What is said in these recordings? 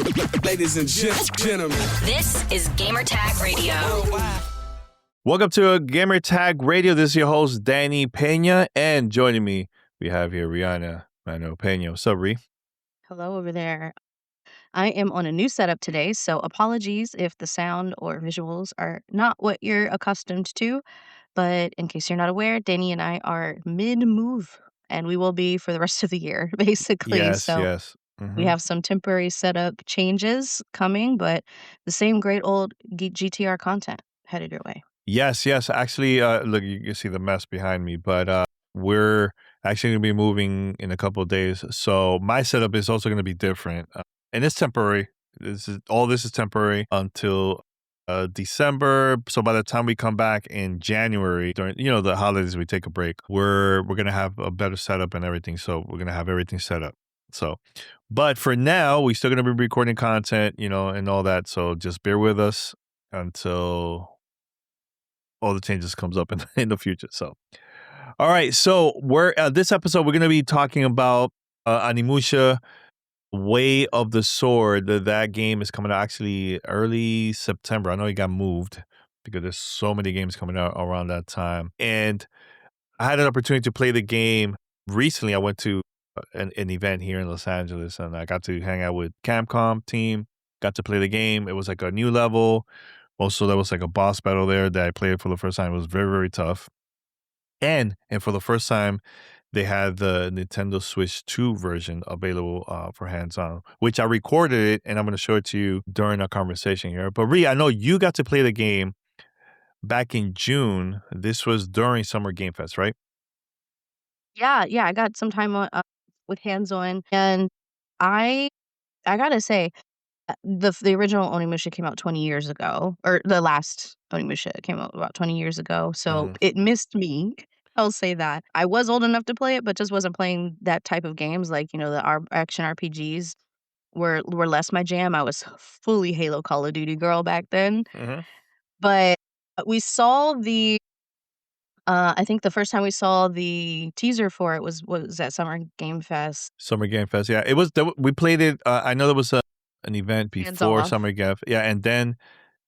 Ladies and gentlemen, This is Gamertag Radio. Welcome to Gamer Tag Radio. This is your host, Danny Peña, and joining me, we have here Riana Manuel-Peno. What's up, Ri? Hello over there. I am on a new setup today, so apologies if the sound or visuals are not what you're accustomed to. But in case you're not aware, Danny and I are mid-move, and we will be for the rest of the year, basically. Yes. We have some temporary setup changes coming, but the same great old GTR content headed your way. Yes. Actually, look, you can see the mess behind me, but we're actually going to be moving in a couple of days. So my setup is also going to be different, and it's temporary. This is temporary until December. So by the time we come back in January, during the holidays, we take a break. We're going to have a better setup and everything. So we're going to have everything set up. So, but for now, we're still going to be recording content, and all that. So just bear with us until all the changes comes up in the future. So, all right. So this episode, we're going to be talking about Onimusha, Way of the Sword. That game is coming out actually early September. I know it got moved because there's so many games coming out around that time. And I had an opportunity to play the game recently. I went to an event here in Los Angeles, and I got to hang out with Capcom team, got to play the game. It was like a new level. Also, there was like a boss battle there that I played for the first time. It was very, very tough. And for the first time, they had the Nintendo Switch 2 version available for hands-on, which I recorded it, and I'm going to show it to you during our conversation here. But Rhea, I know you got to play the game back in June. This was during Summer Game Fest, right? Yeah, I got some time with hands-on, and I gotta say, the original Onimusha came out 20 years ago, or the last Onimusha came out about 20 years ago, so it missed me. I'll say that. I was old enough to play it, but just wasn't playing that type of games. Like, the action RPGs were less my jam. I was fully Halo Call of Duty girl back then. But we saw I think the first time we saw the teaser for it was at Summer Game Fest. Summer Game Fest, yeah. It was. We played it. I know there was an event before Hands-off. Summer Game, yeah, and then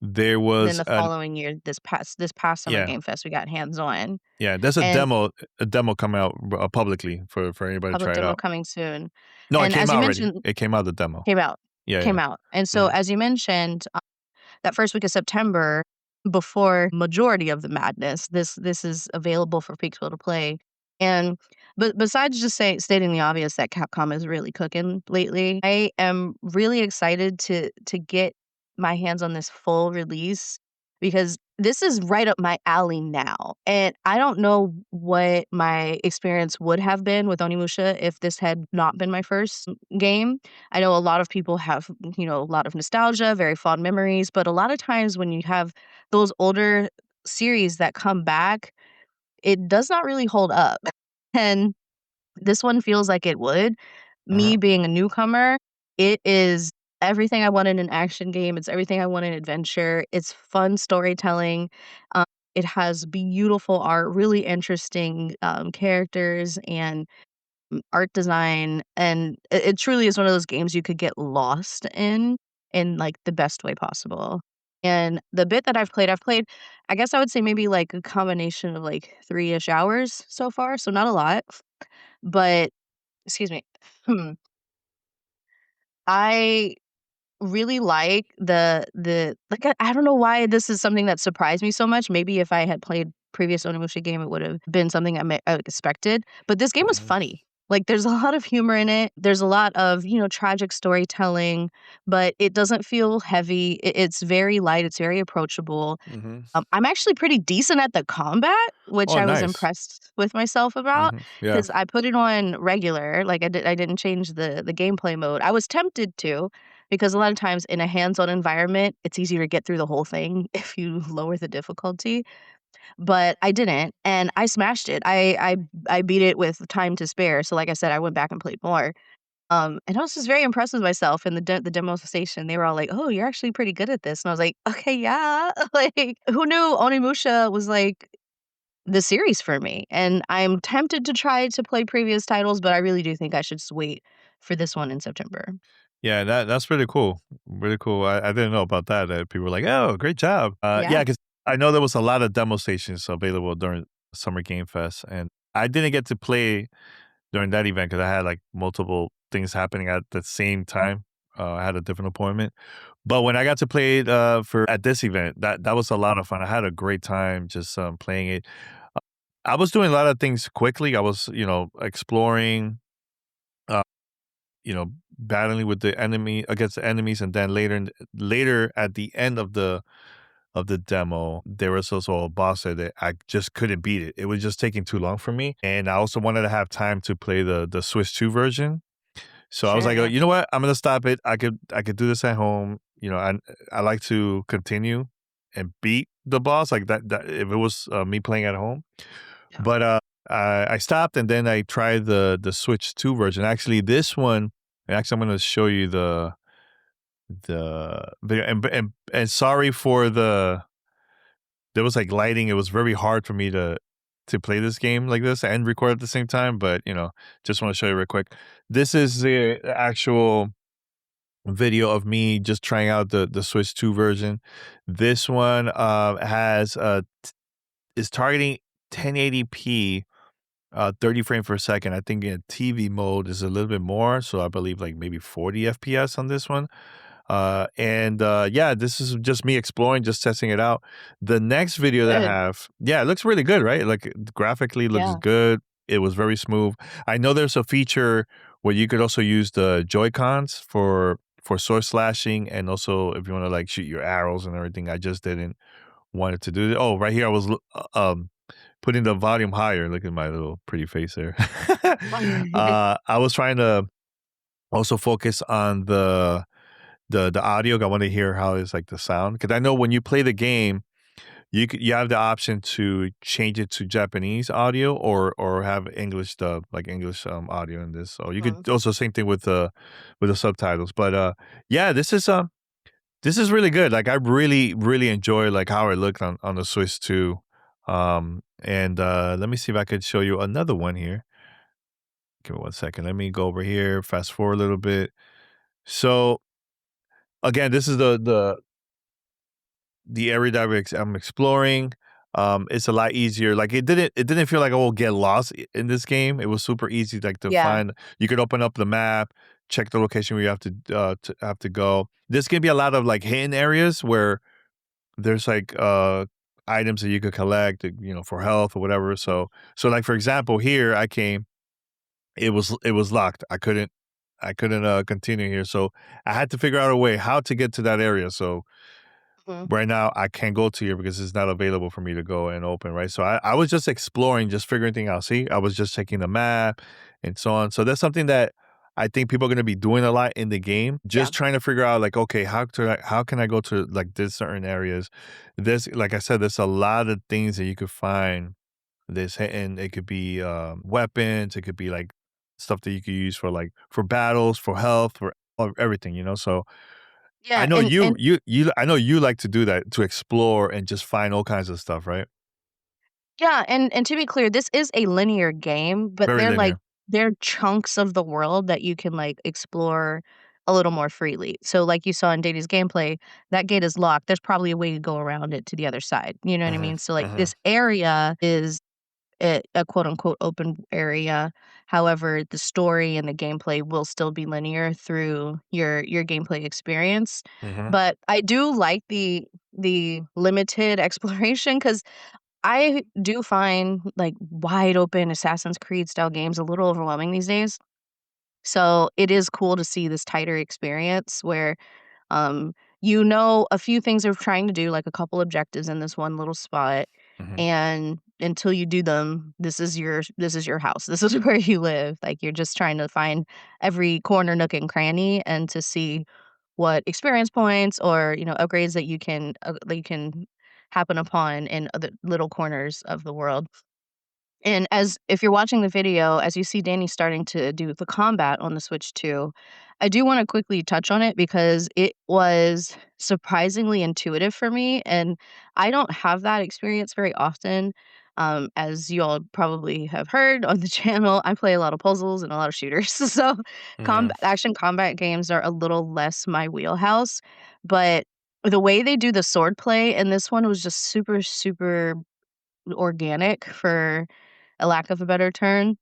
there was Then the following year, this past Summer Game Fest, we got hands-on. Yeah, there's a demo coming out publicly for anybody to try Public it demo out. coming soon. No, And it came as you out already. mentioned, It came out, the demo. came out. Yeah. Out. And so, as you mentioned, that first week of September, before majority of the madness, this is available for people to play. And but besides just stating the obvious that Capcom is really cooking lately, I am really excited to get my hands on this full release, because this is right up my alley now. And I don't know what my experience would have been with Onimusha if this had not been my first game. I know a lot of people have, a lot of nostalgia, very fond memories, but a lot of times when you have those older series that come back, it does not really hold up. And this one feels like it would. Me being a newcomer, it is everything I want in an action game. It's everything I want in adventure. It's fun storytelling. It has beautiful art, really interesting characters and art design. And it truly is one of those games you could get lost in like the best way possible. And the bit that I've played, I guess I would say maybe like a combination of like 3-ish hours so far. So not a lot, but excuse me. I really like the like, I don't know why this is something that surprised me so much. Maybe if I had played previous Onimusha game, it would have been something I expected. But this game was funny. Like, there's a lot of humor in it. There's a lot of, tragic storytelling, but it doesn't feel heavy. It's very light. It's very approachable. I'm actually pretty decent at the combat, which I was nice. impressed with myself about, Yeah. because I put it on regular. Like, I didn't change the gameplay mode. I was tempted to, because a lot of times in a hands-on environment, it's easier to get through the whole thing if you lower the difficulty. But I didn't, and I smashed it. I beat it with time to spare. So like I said, I went back and played more. And I was just very impressed with myself in the demo station. They were all like, "Oh, you're actually pretty good at this." And I was like, "Okay, yeah." Like, who knew Onimusha was like the series for me? And I'm tempted to try to play previous titles, but I really do think I should just wait for this one in September. Yeah, that's really cool. Really cool. I didn't know about that. That people were like, "Oh, great job." Yeah. Yeah, because I know there was a lot of demo stations available during Summer Game Fest, and I didn't get to play during that event because I had like multiple things happening at the same time. I had a different appointment, but when I got to play it for at this event, that was a lot of fun. I had a great time just playing it. I was doing a lot of things quickly. I was, exploring. Uh, Battling with the enemy against the enemies, and then later at the end of the demo, there was also a boss that I just couldn't beat it. It was just taking too long for me, and I also wanted to have time to play the Switch 2 version. So I was Sure. like, oh, Yeah. you know what? I'm gonna stop it. I could do this at home. I like to continue and beat the boss like that if it was me playing at home. Yeah. But I stopped and then I tried the Switch 2 version. Actually, this one, I'm going to show you the video. And sorry for there was like lighting. It was very hard for me to play this game like this and record at the same time. But just want to show you real quick. This is the actual video of me just trying out the Switch 2 version. This one is targeting 1080p 30 frames per second. I think in TV mode is a little bit more, so I believe like maybe 40 FPS on this one. Yeah, this is just me exploring, just testing it out. The next video that I Good. have, yeah, it looks really good, right? Like graphically looks Yeah. good. It was very smooth. I know there's a feature where you could also use the Joy-Cons for sword slashing, and also if you want to like shoot your arrows and everything. I just didn't want it to do it. Oh, right here I was putting the volume higher. Look at my little pretty face there. I was trying to also focus on the audio. I want to hear how it's like the sound, because I know when you play the game, you have the option to change it to Japanese audio or have English dub, like English audio in this. So you could Mhm. also same thing with the subtitles. But yeah, this is really good. Like I really, really enjoy like how it looked on the Swiss too. And let me see if I could show you another one here. Give me one second. Let me go over here, fast forward a little bit. So again, this is the area that I'm exploring. It's a lot easier. Like it didn't feel like I will get lost in this game. It was super easy, like to Yeah. find. You could open up the map, check the location where you have to go. There's gonna be a lot of like hidden areas where there's like items that you could collect, for health or whatever. So like for example, here I came, it was locked. I couldn't continue here. So I had to figure out a way how to get to that area. So Mhm. right now I can't go to here because it's not available for me to go and open, right? So I was just exploring, just figuring things out. See, I was just checking the map and so on. So that's something that I think people are going to be doing a lot in the game, Yeah. just trying to figure out like, okay, how can I go to like this certain areas? There's, like I said, there's a lot of things that you could find this hidden. It could be weapons, it could be like stuff that you could use for like for battles, for health, for everything. So I Yeah. know And I know you like to do that, to explore and just find all kinds of stuff, right? yeah, and to be clear, this is a linear game, but Very linear. they're chunks of the world that you can like explore a little more freely. So like you saw in Data's gameplay, that gate is locked. There's probably a way to go around it to the other side. You know what I Mhm, mean? So like mhm, this area is a quote unquote open area. However, the story and the gameplay will still be linear through your gameplay experience. mhm, But I do like the limited exploration because I do find, like, wide open Assassin's Creed style games a little overwhelming these days. So, it is cool to see this tighter experience where, um, you know a few things they're trying to do, like a couple objectives in this one little spot, mhm. and until you do them, this is your house. This is where you live. Like, you're just trying to find every corner, nook, and cranny and to see what experience points or, upgrades that you can happen upon in other little corners of the world. And as if you're watching the video, as you see Danny starting to do the combat on the Switch 2, I do wanna quickly touch on it because it was surprisingly intuitive for me, and I don't have that experience very often. As you all probably have heard on the channel, I play a lot of puzzles and a lot of shooters. So Mhm. action combat games are a little less my wheelhouse, but the way they do the sword play in this one was just super, super organic, for a lack of a better term.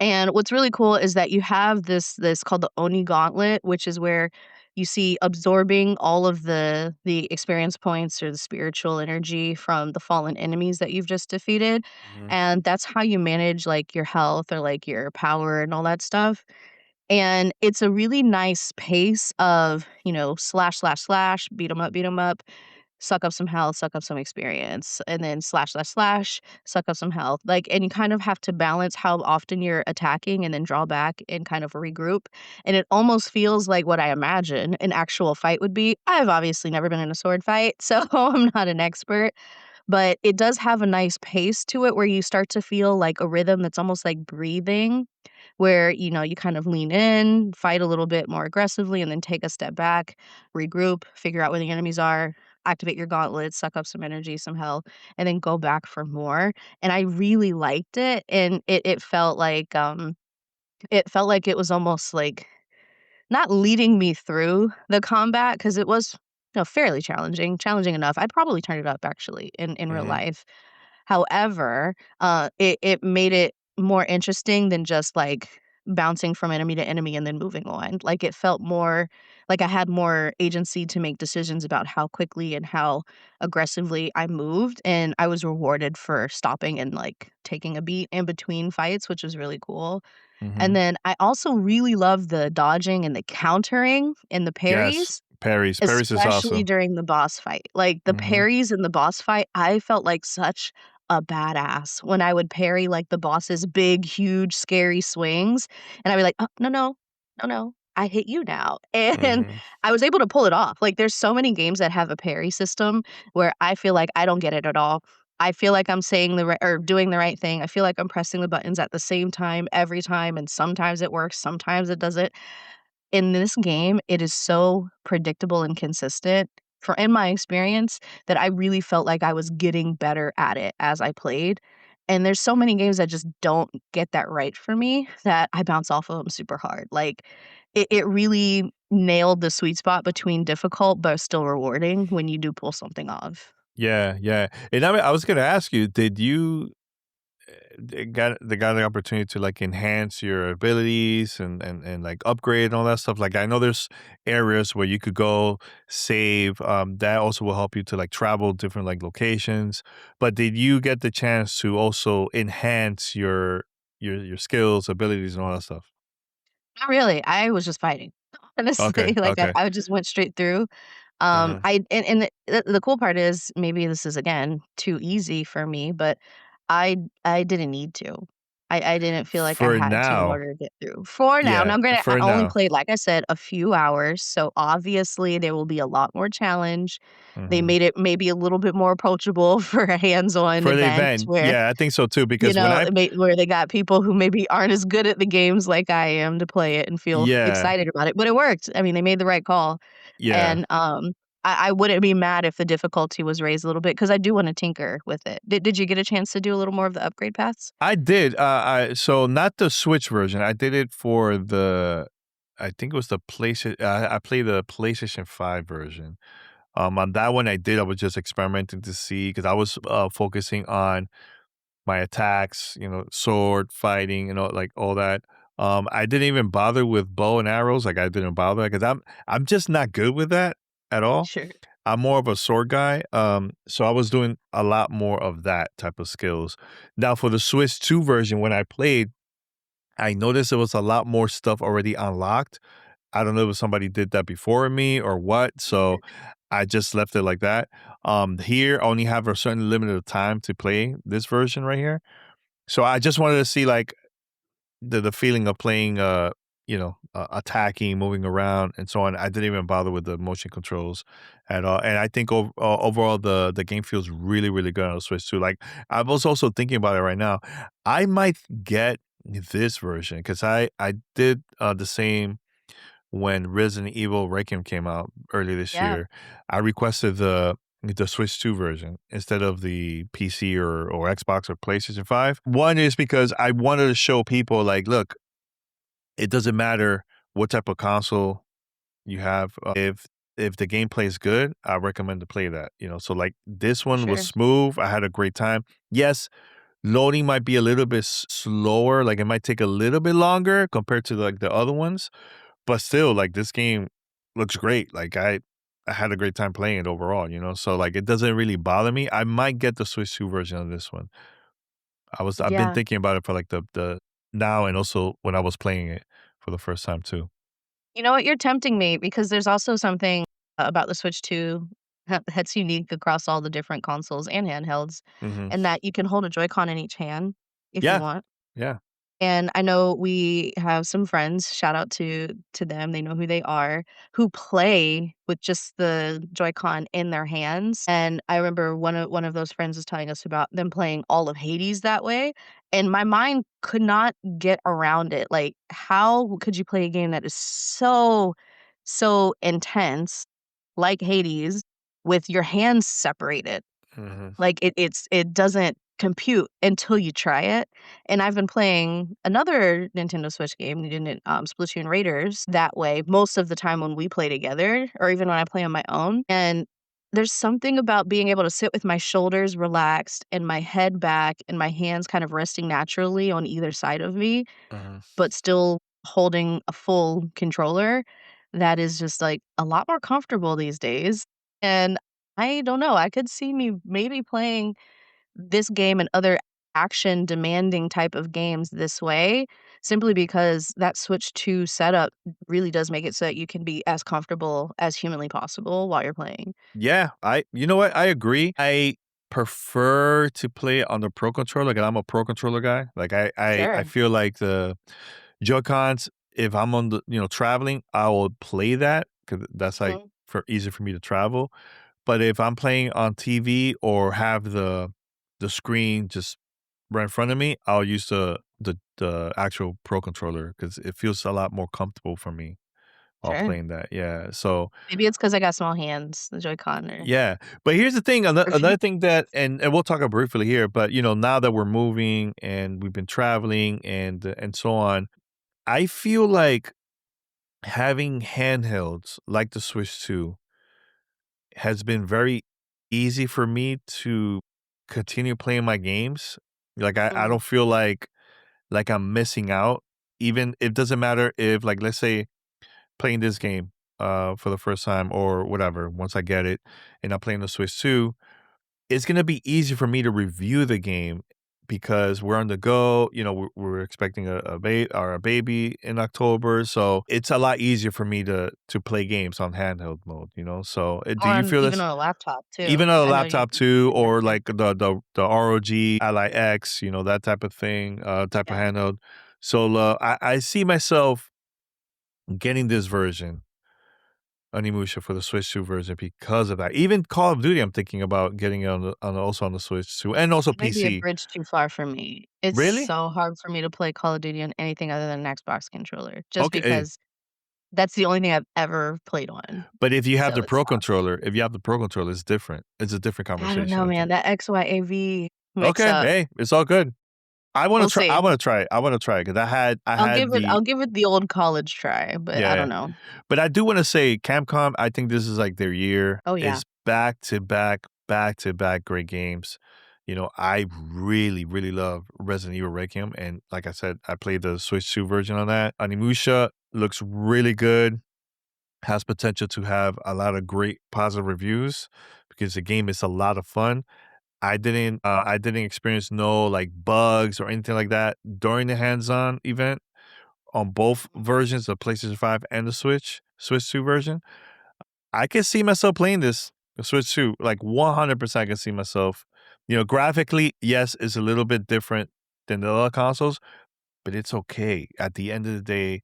And what's really cool is that you have this called the Oni gauntlet, which is where you see absorbing all of the experience points or the spiritual energy from the fallen enemies that you've just defeated. Mhm. And that's how you manage like your health or like your power and all that stuff. And it's a really nice pace of, slash, slash, slash, beat 'em up, suck up some health, suck up some experience, and then slash, slash, slash, suck up some health. Like, and you kind of have to balance how often you're attacking and then draw back and kind of regroup. And it almost feels like what I imagine an actual fight would be. I've obviously never been in a sword fight, so I'm not an expert, but it does have a nice pace to it where you start to feel like a rhythm that's almost like breathing, where, you kind of lean in, fight a little bit more aggressively, and then take a step back, regroup, figure out where the enemies are, activate your gauntlets, suck up some energy, some health, and then go back for more. And I really liked it, and it felt like it was almost like not leading me through the combat because it was, fairly challenging enough. I'd probably turn it up actually in real Mhm. life. However, it made it more interesting than just, like, bouncing from enemy to enemy and then moving on. Like, it felt more like I had more agency to make decisions about how quickly and how aggressively I moved, and I was rewarded for stopping and, like, taking a beat in between fights, which was really cool. And Mhm. then I also really love the dodging and the countering and the Yes. parries. Parries. Parries is Especially awesome. during the boss fight. Like, the Mhm. parries in the boss fight, I felt like such a badass when I would parry, like, the boss's big, huge, scary swings, and I'd be like, "Oh, no, no. No, no. I hit you now." And Mhm. I was able to pull it off. Like, there's so many games that have a parry system where I feel like I don't get it at all. I feel like I'm saying the right or doing the right thing. I feel like I'm pressing the buttons at the same time every time, and sometimes it works, sometimes it doesn't. In this game, it is so predictable and consistent for in my experience that I really felt like I was getting better at it as I played. And there's so many games that just don't get that right for me that I bounce off of them super hard. Like it really nailed the sweet spot between difficult but still rewarding when you do pull something off. Yeah, yeah. And I was gonna ask you, did you got the opportunity to like enhance your abilities and like upgrade and all that stuff? Like I know there's areas where you could go save. That also will help you to like travel different like locations. But did you get the chance to also enhance your skills, abilities, and all that stuff? Not really. I was just fighting. Honestly, Okay, like okay. I just went straight through. Hmm. I and the cool part is maybe this is again too easy for me, but I didn't need to. I didn't feel like I For had to in now, order to get through. For now, yeah, now granted, I for only now. played, like I said, a few hours, so obviously there will be a lot more challenge. They Hmm. made it maybe a little bit more approachable for a hands-on For the event event, where yeah, I think so too. Because when I where they got people who maybe aren't as good at the games like I am to play it and feel yeah, excited about it, but it worked. I mean, they made the right call, yeah. and, I wouldn't be mad if the difficulty was raised a little bit because I do wanna tinker with it. Did you get a chance to do a little more of the upgrade paths? I did. So not the Switch version. I did it for the. I think it was the PlayStation. I played the PlayStation 5 version. On that one, I did. I was just experimenting to see because I was focusing on my attacks. Sword fighting and all that. I didn't even bother with bow and arrows. Like I didn't bother because I'm just not good with that at all. Sure. I'm more of a sword guy, so I was doing a lot more of that type of skills. Now for the Swiss 2 version, when I played, I noticed there was a lot more stuff already unlocked. I don't know if somebody did that before me or what, so I just left it like that. Here, I only have a certain limited of time to play this version right here. So I just wanted to see like the feeling of playing, attacking, moving around, and so on. I didn't even bother with the motion controls at all, and I think overall the game feels really really good on the Switch too. Like I was also thinking about it right now. I might get this version because I did the same when Resident Evil Requiem came out earlier this Yeah. year. I requested the Switch 2 version instead of the PC or Xbox or PlayStation 5. One is because I wanted to show people like, look, it doesn't matter what type of console you have. If the gameplay is good, I recommend to play that. So like this For one was sure. smooth. I had a great time. Yes, loading might be a little bit slower. Like it might take a little bit longer compared to like the other ones, but still, like this game looks great. Like I had a great time playing it overall. So like it doesn't really bother me. I might get the Switch 2 version of this one. I've been Yeah. thinking about it for like the now and also when I was playing it for the first time too. You know what? You're tempting me because there's also something about the Switch 2 that's unique across all the different consoles and handhelds, Hmm. and that you can hold a Joy-Con in each hand if you Yeah, want. yeah. And I know we have some friends, shout out to them, they know who they are, who play with just the Joy-Con in their hands, and I remember one of those friends was telling us about them playing all of Hades that way, and my mind could not get around it, like, how could you play a game that is so intense, like Hades, with your hands separated? Hmm. Like, it doesn't compute until you try it, and I've been playing another Nintendo Switch game, Splatoon Raiders, that way most of the time when we play together or even when I play on my own, and there's something about being able to sit with my shoulders relaxed and my head back and my hands kind of resting naturally on either side of me, Hmm. but still holding a full controller that is just, like, a lot more comfortable these days, and I don't know, I could see me maybe playing this game and other action demanding type of games this way, simply because that Switch 2 setup really does make it so that you can be as comfortable as humanly possible while you're playing. Yeah, you know what? I agree. I prefer to play on the Pro controller. Like I'm a Pro controller guy. Like I Sure. feel like the Joy-Cons, if I'm on the traveling, I will play that because that's like Mhm. for easy for me to travel. But if I'm playing on TV or have the screen just right in front of me, I'll use the actual Pro controller because it feels a lot more comfortable for me while Sure. playing that. Yeah. So Maybe it's because I got small hands, the Joy-Con yeah, but here's the thing, or another thing that and we'll talk about briefly here, but, now that we're moving and we've been traveling and so on, I feel like having handhelds like the Switch 2 has been very easy for me to continue playing my games. Like, I Mhm. don't feel like I'm missing out, even it doesn't matter if, like, let's say playing this game, for the first time or whatever, once I get it and I'm playing the Switch 2, it's gonna be easy for me to review the game because we're on the go. We're expecting a baby in October, so it's a lot easier for me to play games on handheld mode. So do Or you on feel even this? on a laptop Even too. on a I know you laptop too, do that or too. like the ROG Ally X, that type of thing, type of Yeah. handheld. So I see myself getting this version, Onimusha, for the Switch 2 version because of that. Even Call of Duty, I'm thinking about getting it also on the Switch 2 and also It might be a PC. bridge too far for me. It's Really? so hard for me to play Call of Duty on anything other than an Xbox controller, just Okay. because that's the only thing I've ever played on, But if you have so the it's Pro tough. controller, it's different. It's a different I don't conversation, know, I man, think. that XYAV mix Okay, up. hey, it's all good. I wanna We'll try I see. wanna try it. I wanna try it because I I'll had give it the I'll give it the old college try, but I yeah. don't know. But I do wanna say Capcom, I think this is, like, their year. Oh, yeah. It's back to back great games. I really, really love Resident Evil Requiem, and like I said, I played the Switch 2 version on that. Onimusha looks really good, has potential to have a lot of great positive reviews because the game is a lot of fun. I didn't experience no, like, bugs or anything like that during the hands-on event on both versions, the PlayStation 5 and the Switch 2 version. I can see myself playing this, the Switch 2, like 100% I can see myself. Graphically, yes, it's a little bit different than the other consoles, but it's okay. At the end of the day,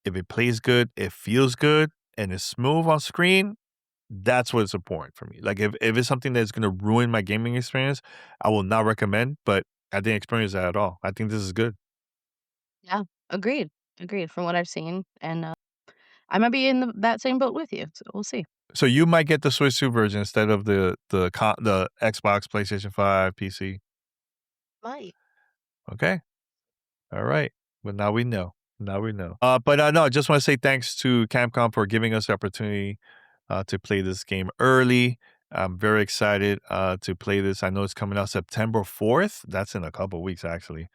if it plays good, it feels good, and it's smooth on screen, that's what's important for me. Like if it's something that's gonna ruin my gaming experience, I will not recommend, but I didn't experience that at all. I think this is good. Yeah, agreed, agreed from what I've seen, and, I might be in that same boat with you, so we'll see. So you might get the Switch 2 version instead of the Xbox, PlayStation 5, PC. Might. Okay. All right. Well, now we know. No, I just want to say thanks to Capcom for giving us the opportunity to play this game early. I'm very excited to play this. I know it's coming out September 4th. That's in a couple of weeks, actually.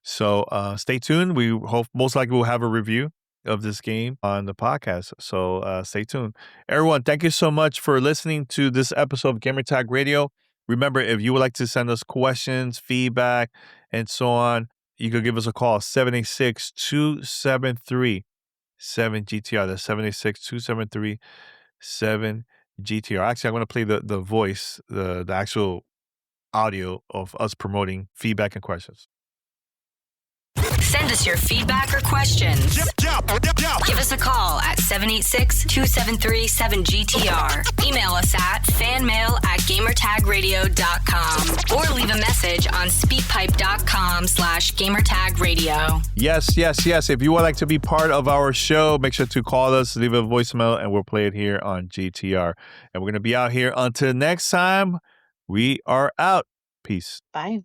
So stay tuned. We hope most likely we'll have a review of this game on the podcast. So stay tuned. Everyone, thank you so much for listening to this episode of Gamertag Radio. Remember, if you would like to send us questions, feedback, and so on, you could give us a call, 786-273-7GTR. That's 786-273-7GTR. Actually, I'm going to play the voice, the actual audio of us promoting feedback and questions. Send us your feedback or questions. Give us a call at 786-273-7GTR. Email us at fanmail@gamertagradio.com or leave a message on speakpipe.com/gamertagradio. Yes. If you would like to be part of our show, make sure to call us, leave a voicemail, and we'll play it here on GTR. And we're going to be out here until next time. We are out. Peace. Bye.